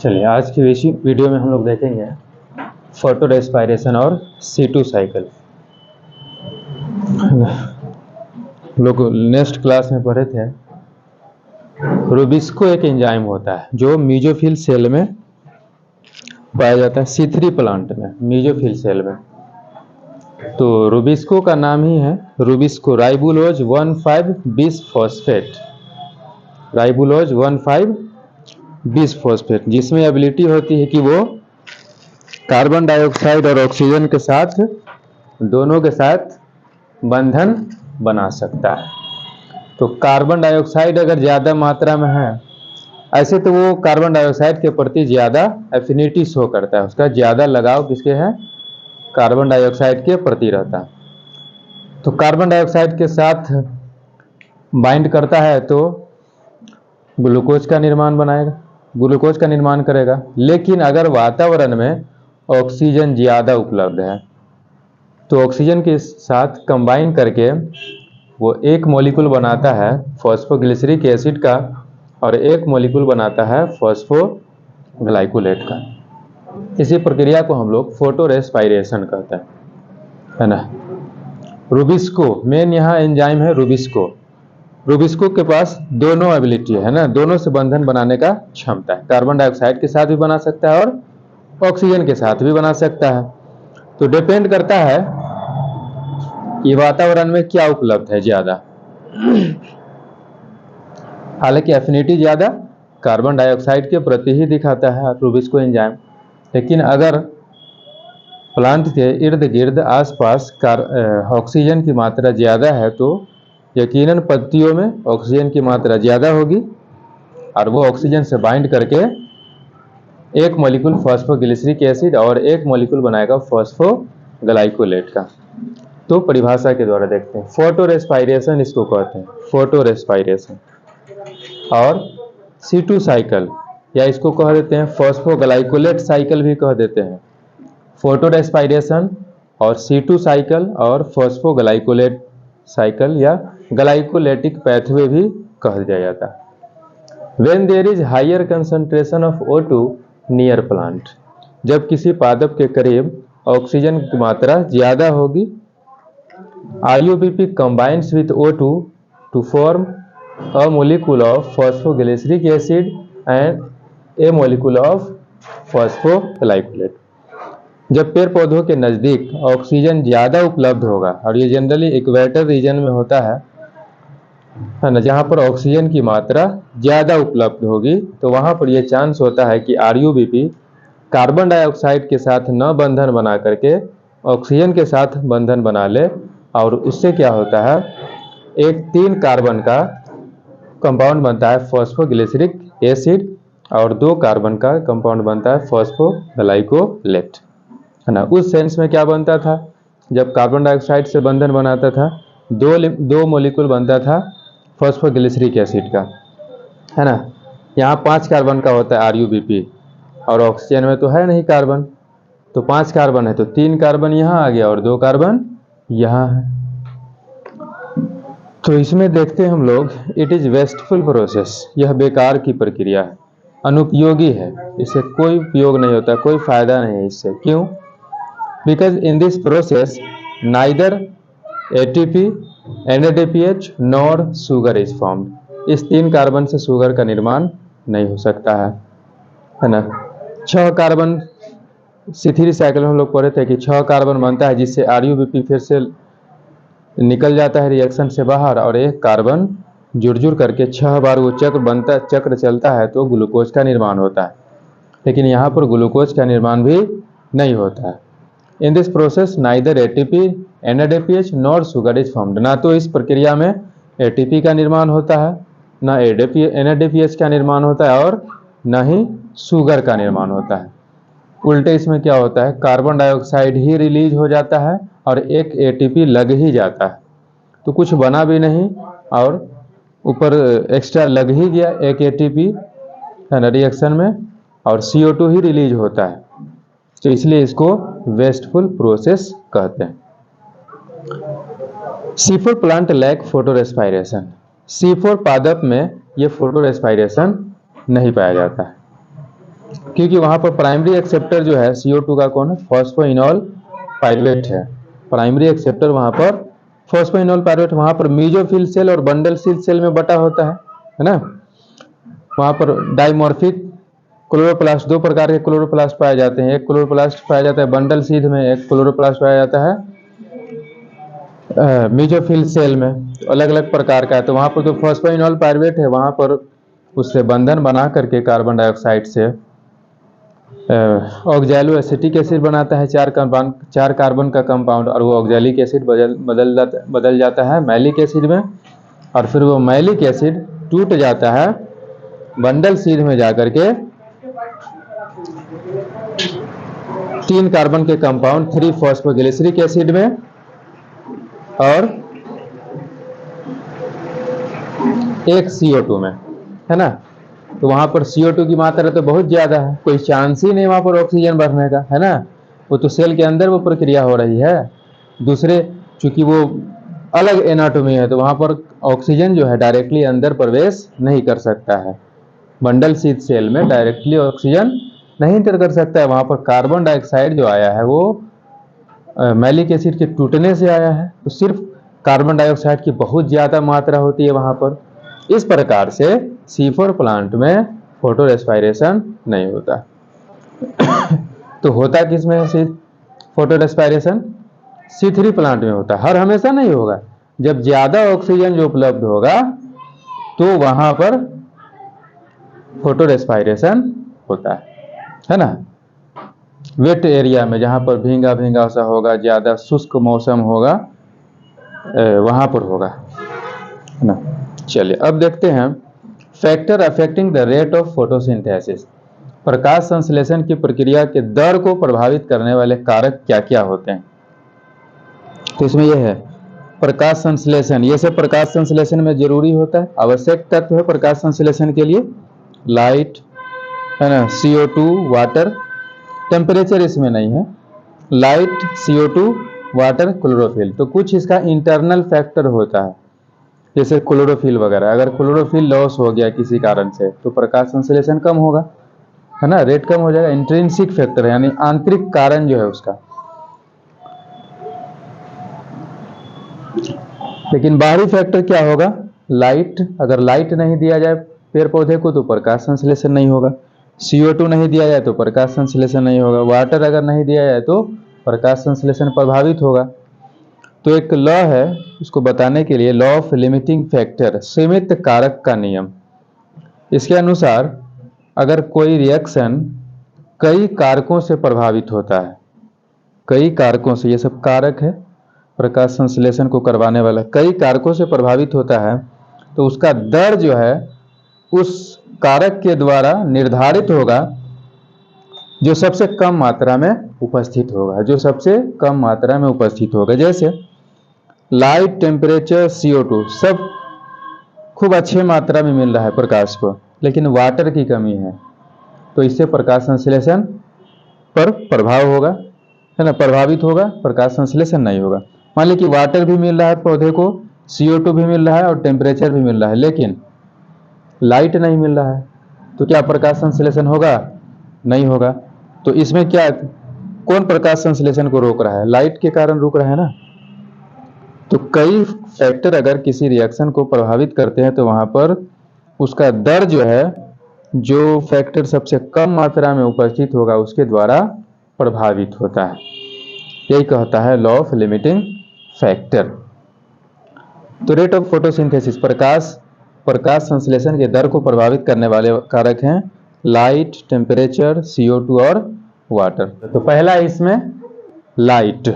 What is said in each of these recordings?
चलिए आज की वीडियो में हम लोग देखेंगे फोटो रेस्पायरेशन और C2 साइकिल। लोग नेक्स्ट क्लास में पढ़े थे रूबिस्को एक एंजाइम होता है जो मीजोफिल सेल में पाया जाता है, C3 प्लांट में मीजोफिल सेल में। तो रूबिस्को का नाम ही है रूबिस्को राइबुलोज 1,5-बिसफॉस्फेट, राइबुलोज 1,5-बिसफॉस्फेट, जिसमें एबिलिटी होती है कि वो कार्बन डाइऑक्साइड और ऑक्सीजन के साथ दोनों के साथ बंधन बना सकता है। तो कार्बन डाइऑक्साइड अगर ज़्यादा मात्रा में है, ऐसे तो वो कार्बन डाइऑक्साइड के प्रति ज़्यादा एफिनिटी शो करता है, उसका ज़्यादा लगाव किसके है, कार्बन डाइऑक्साइड के प्रति रहता है। तो कार्बन डाइऑक्साइड के साथ बाइंड करता है तो ग्लूकोज का निर्माण बनाएगा, ग्लूकोज का निर्माण करेगा। लेकिन अगर वातावरण में ऑक्सीजन ज़्यादा उपलब्ध है तो ऑक्सीजन के साथ कंबाइन करके वो एक मॉलिक्यूल बनाता है फॉस्फोग्लिसरिक एसिड का और एक मॉलिक्यूल बनाता है फॉस्फोग्लाइकोलेट का। इसी प्रक्रिया को हम लोग फोटो रेस्पायरेशन कहते हैं, है ना। रूबिस्को मेन यहाँ एंजाइम है रूबिस्को। रूबिस्को के पास दोनों एबिलिटी है ना, दोनों से बंधन बनाने का क्षमता है। कार्बन डाइऑक्साइड के साथ भी बना सकता है और ऑक्सीजन के साथ भी बना सकता है। तो डिपेंड करता है कि वातावरण में क्या उपलब्ध है ज़्यादा। हालांकि एफिनिटी ज़्यादा कार्बन डाइऑक्साइड के प्रति ही दिखाता है रूबिस्को एंजाइम, लेकिन अगर प्लांट के इर्द गिर्द आसपास ऑक्सीजन की मात्रा ज़्यादा है तो यकीनन पत्तियों में ऑक्सीजन की मात्रा ज़्यादा होगी और वो ऑक्सीजन से बाइंड करके एक मॉलिक्यूल फॉस्फोग्लिसरिक एसिड और एक मॉलिक्यूल बनाएगा फॉस्फोग्लाइकोलेट का। तो परिभाषा के द्वारा देखते हैं, फोटो रेस्पायरेशन इसको कहते हैं, फोटो रेस्पायरेशन। और C2 साइकिल या इसको कह देते हैं फॉस्फोग्लाइकोलेट साइकिल भी कह देते हैं। फोटो रेस्पायरेशन और C2 साइकिल और फॉस्फोग्लाइकोलेट साइकिल या ग्लाइकोलेटिक पैथवे भी कहा जाता है। When there is higher concentration of O2 near plant, जब किसी पादप के करीब ऑक्सीजन की मात्रा ज़्यादा होगी, RUBP combines with O2 to form a molecule of phosphoglyceric acid and a molecule of phosphoglycolate। जब पेड़ पौधों के नज़दीक ऑक्सीजन ज़्यादा उपलब्ध होगा, और ये जनरली इक्वेटर रीजन में होता है ना, जहाँ पर ऑक्सीजन की मात्रा ज़्यादा उपलब्ध होगी, तो वहाँ पर यह चांस होता है कि RUBP कार्बन डाइऑक्साइड के साथ न बंधन बना करके ऑक्सीजन के साथ बंधन बना ले, और उससे क्या होता है, एक 3 कार्बन का कंपाउंड बनता है फॉस्फोग्लिसरिक एसिड और 2 कार्बन का कंपाउंड बनता है फॉस्फोग्लाइकोलेट, है ना। उस सेंस में क्या बनता था, जब कार्बन डाइऑक्साइड से बंधन बनाता था, दो मॉलिक्यूल बनता था फॉस्फोग्लिसरिक एसिड का, है ना। यहाँ 5 कार्बन का होता है RUBP और ऑक्सीजन में तो है नहीं कार्बन, तो 5 कार्बन है तो 3 कार्बन यहाँ आ गया और 2 कार्बन यहाँ है। तो इसमें देखते हैं हम लोग, इट इज़ वेस्टफुल प्रोसेस, यह बेकार की प्रक्रिया है, अनुपयोगी है, इससे कोई उपयोग नहीं होता, कोई फायदा नहीं है इससे। क्यों? Because in this process neither ATP, NADPH nor sugar is formed. इस 3 कार्बन से शुगर का निर्माण नहीं हो सकता है ना। 6 कार्बन C3 साइकिल में हम लोग पढ़े थे कि 6 कार्बन बनता है, जिससे RUBP फिर से निकल जाता है रिएक्शन से बाहर और एक कार्बन जुड़ करके 6 बार वो चक्र चलता है तो ग्लूकोज का निर्माण होता है। लेकिन यहाँ पर ग्लूकोज का निर्माण भी नहीं होता है। In this process neither ATP, NADPH nor sugar is formed. ना तो इस प्रक्रिया में ATP का निर्माण होता है, ना NADPH का निर्माण होता है और ना ही शुगर का निर्माण होता है। उल्टे इसमें क्या होता है, कार्बन डाइऑक्साइड ही रिलीज हो जाता है और एक ATP लग ही जाता है, तो कुछ बना भी नहीं और ऊपर एक्स्ट्रा लग ही गया एक ATP, है ना, रिएक्शन में, और CO2 ही रिलीज होता है। तो इसलिए इसको वेस्टफुल प्रोसेस कहते हैं। C4 plant lack photo respiration. C4 पादप में ये फोटो रेस्पायरेशन नहीं पाया जाता है। क्योंकि वहाँ पर प्राइमरी एक्सेप्टर जो है CO2 का कौन है, फॉस्फोइनॉल पायरुवेट है। प्राइमरी एक्सेप्टर वहाँ पर फॉस्फोइनॉल पायरुवेट, वहाँ पर मीजोफिल सेल और बंडल सेल में बटा होता है ना। वहाँ पर डाइमॉर्फिक क्लोरोप्लास्ट, दो प्रकार के क्लोरोप्लास्ट पाए जाते हैं। एक क्लोरोप्लास्ट पाया जाता है बंडल सीध में, एक क्लोरोप्लास्ट पाया जाता है मीजोफिल सेल में। तो अलग अलग प्रकार का है। तो वहाँ पर जो फॉस्फोइनॉल पायरुवेट है वहाँ पर उससे बंधन बना करके कार्बन डाइऑक्साइड से ऑक्सैलो एसिटिक एसिड बनाता है, 4 कार्बन का कंपाउंड, और वो ऑक्सैलिक एसिड बदल जाता है मैलिक एसिड में। और फिर वो मैलिक एसिड टूट जाता है बंडल सीध में जाकर के 3 कार्बन के कंपाउंड 3 फॉस्फोग्लिसरिक एसिड में और 1 CO2 में, है ना। तो वहाँ पर CO2 की मात्रा तो बहुत ज़्यादा है, कोई चांस ही नहीं वहाँ पर ऑक्सीजन भरने का, है ना। वो तो सेल के अंदर वो प्रक्रिया हो रही है। दूसरे चूंकि वो अलग एनाटॉमी है तो वहाँ पर ऑक्सीजन जो है डायरेक्टली अंदर प्रवेश नहीं कर सकता है। बंडल सीध सेल में डायरेक्टली ऑक्सीजन नहीं इंटर कर सकता है। वहाँ पर कार्बन डाइऑक्साइड जो आया है वो मैलिक एसिड के टूटने से आया है। तो सिर्फ कार्बन डाइऑक्साइड की बहुत ज़्यादा मात्रा होती है वहाँ पर। इस प्रकार से C4 प्लांट में फोटो रेस्पायरेशन नहीं होता। तो होता किस में है फोटो रेस्पायरेशन? C3 प्लांट में होता है। हर हमेशा नहीं होगा, जब ज़्यादा ऑक्सीजन जो उपलब्ध होगा तो वहाँ पर फोटो रेस्पायरेशन होता है ना। वेट एरिया में जहाँ पर भींगा भींगा सा होगा, ज़्यादा शुष्क मौसम होगा, वहाँ पर होगा, है ना। चलिए अब देखते हैं factor affecting the rate of photosynthesis. प्रकाश संश्लेषण की प्रक्रिया के दर को प्रभावित करने वाले कारक क्या क्या होते हैं। तो इसमें यह है प्रकाश संश्लेषण, ये सब प्रकाश संश्लेषण में जरूरी होता है, आवश्यक तत्व है प्रकाश संश्लेषण के लिए। लाइट, है ना, CO2, वाटर, टेम्परेचर इसमें नहीं है। Light, CO2, water, chlorophyll. तो कुछ इसका इंटरनल फैक्टर होता है, जैसे क्लोरोफिल वगैरह। अगर क्लोरोफिल लॉस हो गया किसी कारण से तो प्रकाश संश्लेषण कम होगा, है ना, रेट कम हो जाएगा। इंट्रिंसिक फैक्टर यानी आंतरिक कारण जो है उसका। लेकिन बाहरी फैक्टर क्या होगा? लाइट, अगर लाइट नहीं दिया जाए पेड़ पौधे को तो प्रकाश संश्लेषण नहीं होगा। CO2 नहीं दिया जाए तो प्रकाश संश्लेषण नहीं होगा। वाटर अगर नहीं दिया जाए तो प्रकाश संश्लेषण प्रभावित होगा। तो एक लॉ है, उसको बताने के लिए लॉ ऑफ लिमिटिंग फैक्टर, सीमित कारक का नियम। इसके अनुसार अगर कोई रिएक्शन कई कारकों से प्रभावित होता है, कई कारकों से, ये सब कारक है प्रकाश संश्लेषण को करवाने वाला, कई कारकों से प्रभावित होता है तो उसका दर जो है उस कारक के द्वारा निर्धारित होगा जो सबसे कम मात्रा में उपस्थित होगा, जो सबसे कम मात्रा में उपस्थित होगा। जैसे लाइट, टेम्परेचर, CO2 सब खूब अच्छे मात्रा में मिल रहा है प्रकाश को, लेकिन वाटर की कमी है तो इससे प्रकाश संश्लेषण पर प्रभाव होगा, है ना, प्रभावित होगा, प्रकाश संश्लेषण नहीं होगा। मान लीजिए कि वाटर भी मिल रहा है पौधे को, CO2 भी मिल रहा है और टेम्परेचर भी मिल रहा है, लेकिन लाइट नहीं मिल रहा है तो क्या प्रकाश संश्लेषण होगा? नहीं होगा। तो इसमें क्या, कौन प्रकाश संश्लेषण को रोक रहा है? लाइट के कारण रोक रहा है ना। तो कई फैक्टर अगर किसी रिएक्शन को प्रभावित करते हैं तो वहां पर उसका दर जो है, जो फैक्टर सबसे कम मात्रा में उपस्थित होगा उसके द्वारा प्रभावित होता है। यही कहता है लॉ ऑफ लिमिटिंग फैक्टर। तो रेट ऑफ फोटोसिंथेसिस, प्रकाश संश्लेषण के दर को प्रभावित करने वाले कारक हैं लाइट, टेम्परेचर, CO2 और वाटर। तो पहला इसमें लाइट।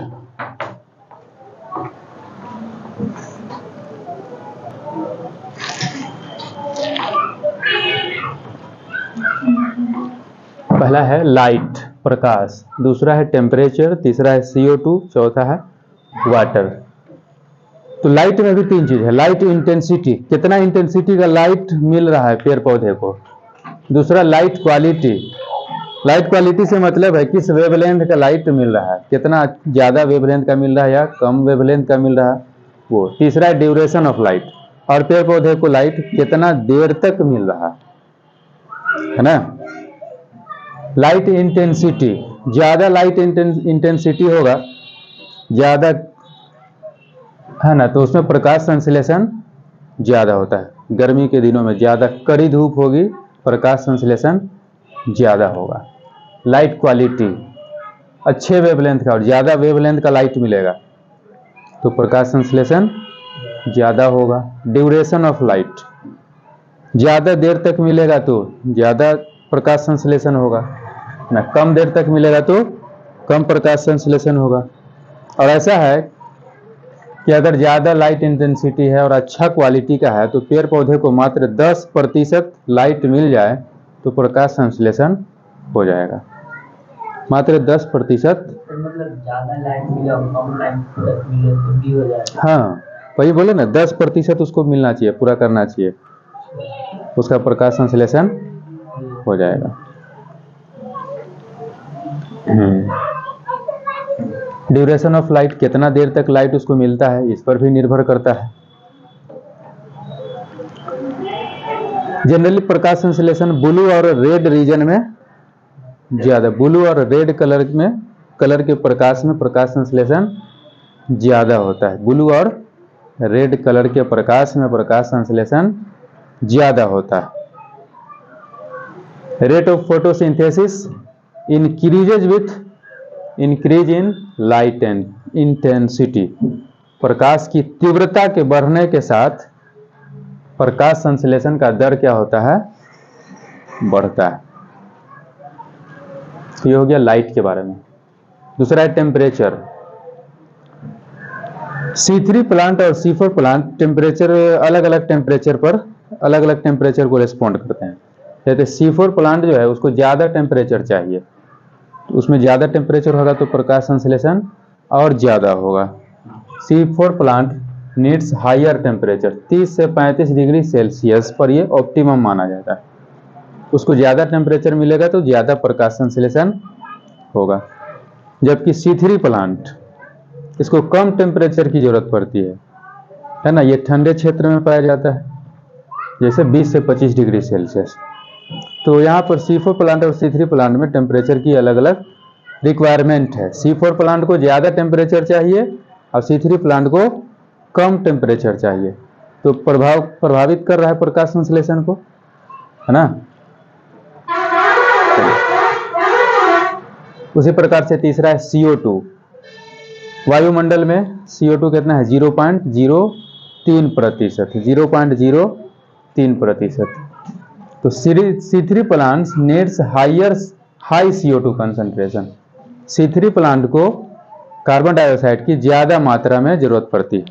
पहला है लाइट, प्रकाश, दूसरा है टेम्परेचर, तीसरा है CO2, चौथा है वाटर। तो लाइट में भी 3 चीज है। लाइट इंटेंसिटी, कितना इंटेंसिटी का लाइट मिल रहा है पेड़ पौधे को। दूसरा लाइट क्वालिटी, लाइट क्वालिटी से मतलब है किस वेवलेंथ का लाइट मिल रहा है, कितना ज्यादा वेवलेंथ का मिल रहा है या कम वेवलेंथ का मिल रहा है वो। तीसरा है ड्यूरेशन ऑफ लाइट, और पेड़ पौधे को लाइट कितना देर तक मिल रहा है ना। लाइट इंटेंसिटी, ज़्यादा लाइट इंटेंसिटी होगा, ज़्यादा है ना, तो उसमें प्रकाश संश्लेषण ज़्यादा होता है। गर्मी के दिनों में ज़्यादा कड़ी धूप होगी, प्रकाश संश्लेषण ज़्यादा होगा। लाइट क्वालिटी, अच्छे वेवलेंथ का और ज़्यादा वेवलेंथ का लाइट मिलेगा तो प्रकाश संश्लेषण ज़्यादा होगा। ड्यूरेशन ऑफ लाइट, ज़्यादा देर तक मिलेगा तो ज़्यादा प्रकाश संश्लेषण होगा ना, कम देर तक मिलेगा तो कम प्रकाश संश्लेषण होगा। और ऐसा है कि अगर ज़्यादा लाइट इंटेंसिटी है और अच्छा क्वालिटी का है तो पेड़ पौधे को मात्र 10% लाइट मिल जाए तो प्रकाश संश्लेषण हो जाएगा। मात्र 10%। मतलब ज़्यादा लाइट मिले और कम लाइट तक मिले तो भी हो जाएगा। हाँ, वही बोले ना, 10% उसको मिलना चाहिए, पूरा करना चाहिए, उसका प्रकाश संश्लेषण हो जाएगा। ड्यूरेशन ऑफ लाइट, कितना देर तक लाइट उसको मिलता है, इस पर भी निर्भर करता है। जनरली प्रकाश संश्लेषण ब्लू और रेड रीजन में ज़्यादा, ब्लू और रेड कलर में, कलर के प्रकाश में प्रकाश संश्लेषण ज़्यादा होता है। ब्लू और रेड कलर के प्रकाश में प्रकाश संश्लेषण ज़्यादा होता है। Rate of photosynthesis increases with increase in light and intensity, प्रकाश की तीव्रता के बढ़ने के साथ प्रकाश संश्लेषण का दर क्या होता है, बढ़ता है। ये हो गया लाइट के बारे में। दूसरा है टेम्परेचर। C3 प्लांट और C4 प्लांट टेम्परेचर अलग अलग टेम्परेचर पर अलग अलग टेम्परेचर को रिस्पॉन्ड करते हैं। जैसे C4 प्लांट जो है उसको ज़्यादा टेम्परेचर चाहिए, तो उसमें ज़्यादा टेम्परेचर होगा तो प्रकाश संश्लेषण और ज़्यादा होगा। C4 plant needs higher temperature, 30 से 35 डिग्री सेल्सियस पर ये ऑप्टिमम माना जाता है। उसको ज़्यादा टेम्परेचर मिलेगा तो ज़्यादा प्रकाश संश्लेषण होगा। जबकि C3 प्लांट, इसको कम टेम्परेचर की जरूरत पड़ती है ना, ये ठंडे क्षेत्र में पाया जाता है, जैसे 20 से 25 डिग्री सेल्सियस। तो यहाँ पर C4 प्लांट और C3 प्लांट में टेम्परेचर की अलग अलग रिक्वायरमेंट है। C4 प्लांट को ज़्यादा टेम्परेचर चाहिए और C3 प्लांट को कम टेम्परेचर चाहिए, तो प्रभावित कर रहा है प्रकाश संश्लेषण को, है ना। उसी प्रकार से तीसरा है CO2। वायुमंडल में CO2 कितना है, 0.03%, 0.03%। तो C3 plants needs high CO2 concentration. C3 plant को कार्बन डाइऑक्साइड की ज़्यादा मात्रा में जरूरत पड़ती है,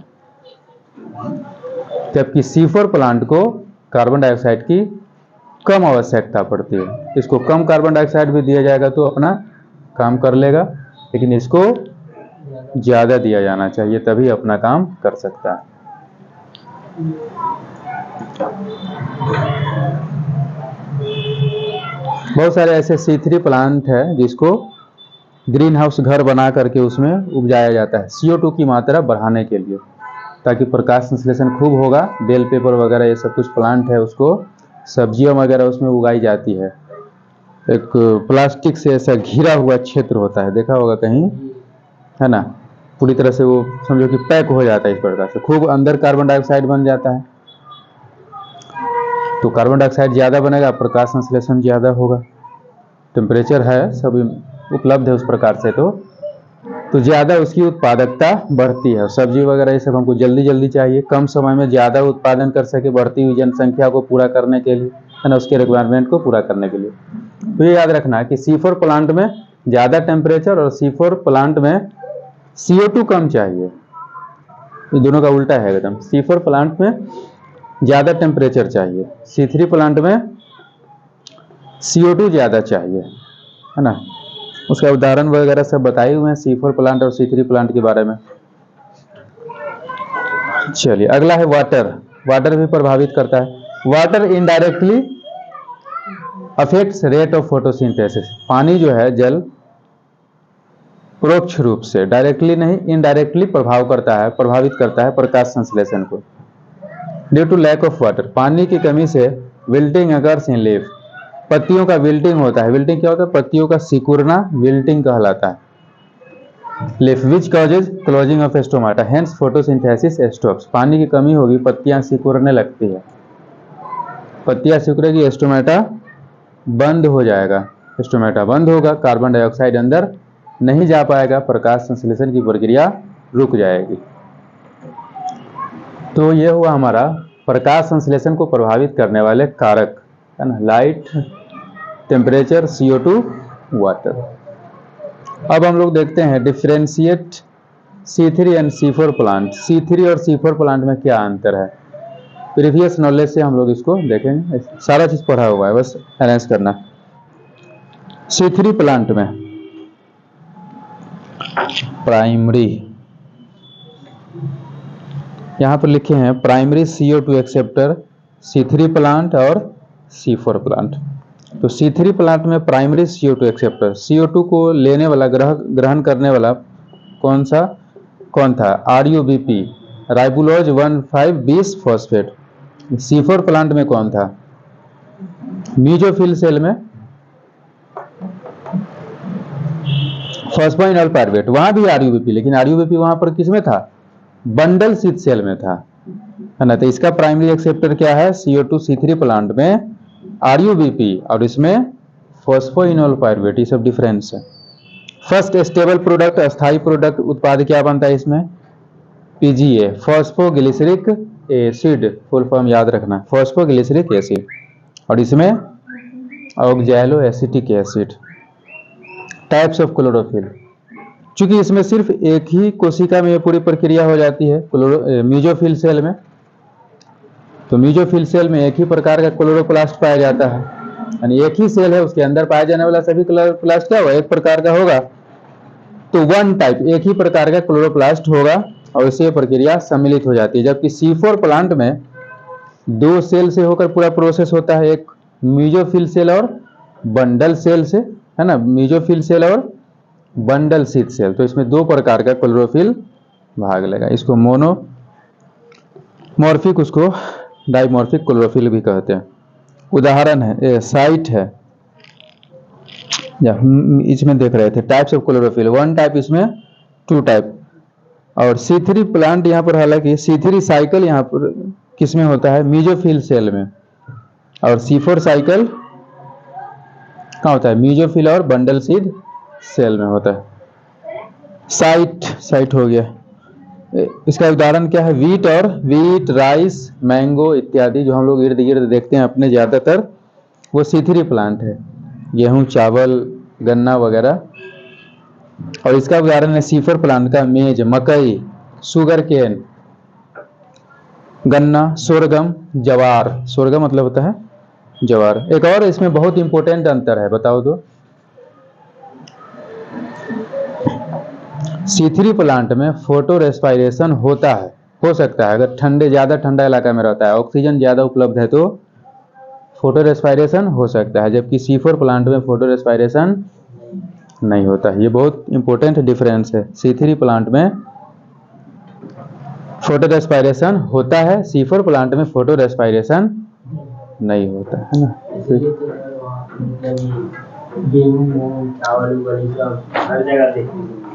जबकि C4 प्लांट को कार्बन डाइऑक्साइड की कम आवश्यकता पड़ती है। इसको कम कार्बन डाइऑक्साइड भी दिया जाएगा तो अपना काम कर लेगा, लेकिन इसको ज़्यादा दिया जाना चाहिए तभी अपना काम कर सकता है। बहुत सारे ऐसे C3 प्लांट है जिसको ग्रीन हाउस घर बना करके उसमें उपजाया जाता है CO2 की मात्रा बढ़ाने के लिए, ताकि प्रकाश संश्लेषण खूब होगा। बेल पेपर वगैरह ये सब कुछ प्लांट है, उसको सब्जियां वगैरह उसमें उगाई जाती है। एक प्लास्टिक से ऐसा घिरा हुआ क्षेत्र होता है, देखा होगा कहीं, है ना, पूरी तरह से वो समझो कि पैक हो जाता है। इस प्रकार से खूब अंदर कार्बन डाइऑक्साइड बन जाता है, तो कार्बन डाइऑक्साइड ज़्यादा बनेगा, प्रकाश संश्लेषण ज़्यादा होगा। टेम्परेचर है, सब उपलब्ध है उस प्रकार से, तो ज़्यादा उसकी उत्पादकता बढ़ती है। सब्जी वगैरह ये सब हमको जल्दी जल्दी चाहिए, कम समय में ज़्यादा उत्पादन कर सके, बढ़ती हुई जनसंख्या को पूरा करने के लिए, है ना, उसके रिक्वायरमेंट को पूरा करने के लिए। तो ये याद रखना है कि C4 प्लांट में ज़्यादा टेम्परेचर और C4 प्लांट में CO2 कम चाहिए। ये दोनों का उल्टा है एकदम। C4 प्लांट में ज़्यादा टेम्परेचर चाहिए, C3 प्लांट में CO2 ज़्यादा चाहिए, है ना। उसका उदाहरण वगैरह सब बताए हुए हैं C4 प्लांट और C3 प्लांट के बारे में। चलिए अगला है वाटर। वाटर भी प्रभावित करता है। Water indirectly affects rate of photosynthesis. पानी जो है, जल, परोक्ष रूप से, डायरेक्टली नहीं इनडायरेक्टली प्रभावित करता है प्रकाश संश्लेषण को। Due to lack of water, पानी की कमी से विल्टिंग अकर्स इन लीफ, पत्तियों का विल्टिंग होता है। विल्टिंग क्या होता है? पत्तियों का सिकुड़ना विल्टिंग कहलाता है। Leaf which causes closing of stomata, hence photosynthesis stops. पानी की कमी होगी, पत्तियां सिकुड़ने लगती है, पत्तियां सिकुड़ेगी, स्टोमाटा बंद हो जाएगा। स्टोमाटा बंद होगा, कार्बन डाइऑक्साइड अंदर नहीं जा पाएगा, प्रकाश संश्लेषण की प्रक्रिया रुक जाएगी। तो ये हुआ हमारा प्रकाश संश्लेषण को प्रभावित करने वाले कारक, है ना, लाइट, टेम्परेचर, CO2, वाटर। अब हम लोग देखते हैं differentiate C3 and C4 plant. C3 और C4 प्लांट में क्या अंतर है? प्रीवियस नॉलेज से हम लोग इसको देखेंगे, सारा चीज पढ़ा हुआ है, बस अरेंज करना। C3 प्लांट में प्राइमरी, यहां पर लिखे हैं primary CO2 acceptor C3 plant और C4 प्लांट। तो C3 प्लांट में प्राइमरी CO2 एक्सेप्टर, CO2 को लेने वाला, ग्रहण करने वाला कौन था? RUBP, ribulose 1,5,20 phosphate. C4 plant में कौन था? मीजोफिल सेल में फॉस्फोइनोल पायरुवेट, वहां भी RUBP, लेकिन RUBP वहां पर किसमें था? बंडल शीथ सेल में था, है ना। तो इसका प्राइमरी एक्सेप्टर क्या है? CO2 C3 प्लांट में RUBP और इसमें फॉस्फोइनोल पायरुवेट, ये सब डिफरेंस है। फर्स्ट स्टेबल प्रोडक्ट, अस्थायी प्रोडक्ट उत्पाद क्या बनता है इसमें? PGA, phosphoglyceric acid, full form याद रखना, फॉस्फोग्लिसरिक एसिड, और इसमें oxalo acetic acid. Types of chlorophyll, चूंकि इसमें सिर्फ एक ही कोशिका में ये पूरी प्रक्रिया हो जाती है मीजोफिल सेल में, तो मीजोफिल सेल में एक ही प्रकार का क्लोरोप्लास्ट पाया जाता है, यानी एक ही सेल है, उसके अंदर पाया जाने वाला सभी क्लोरोप्लास्ट क्या होगा? एक प्रकार का होगा। तो वन टाइप, एक ही प्रकार का क्लोरोप्लास्ट होगा और इससे प्रक्रिया सम्मिलित हो जाती है। जबकि C4 प्लांट में दो सेल से होकर पूरा प्रोसेस होता है, एक मीजोफिल सेल और बंडल सेल से, है ना, मीजोफिल सेल और बंडल शीथ सेल। तो इसमें दो प्रकार का क्लोरोफिल भाग लेगा, इसको मोनोमॉर्फिक, उसको डाइमॉर्फिक क्लोरोफिल भी कहते हैं। उदाहरण है साइट है, इसमें देख रहे थे types of chlorophyll, one type, इसमें टू टाइप। और C3 प्लांट यहाँ पर, हालांकि C3 साइकिल यहाँ पर किसमें होता है? मीजोफिल सेल में, और C4 साइकिल कहाँ होता है? मीजोफिल और बंडल शीथ सेल में होता है। साइट हो गया, इसका उदाहरण क्या है? वीट, राइस, मैंगो इत्यादि, जो हम लोग इर्द गिर्द देखते हैं अपने ज्यादातर, वो C3 प्लांट है। गेहूं, चावल, गन्ना वगैरह। और इसका उदाहरण है C4 प्लांट का मेज, मकई, शुगर केन, गन्ना, सोरगम, जवार। सोरगम मतलब होता है जवार। एक और इसमें बहुत इंपॉर्टेंट अंतर है, बताओ तो। C3 प्लांट में फोटो रेस्पायरेशन होता है, हो सकता है, अगर ज्यादा ठंडा इलाका में रहता है, ऑक्सीजन ज्यादा उपलब्ध है तो फोटो रेस्पायरेशन हो सकता है, जबकि C4 प्लांट में फोटो रेस्पायरेशन नहीं होता है। ये बहुत इंपॉर्टेंट डिफरेंस है। C3 प्लांट में फोटो रेस्पायरेशन होता है, C4 प्लांट में फोटो रेस्पायरेशन नहीं होता है ना। गेहूं, चावल, हर जगह देखते हैं।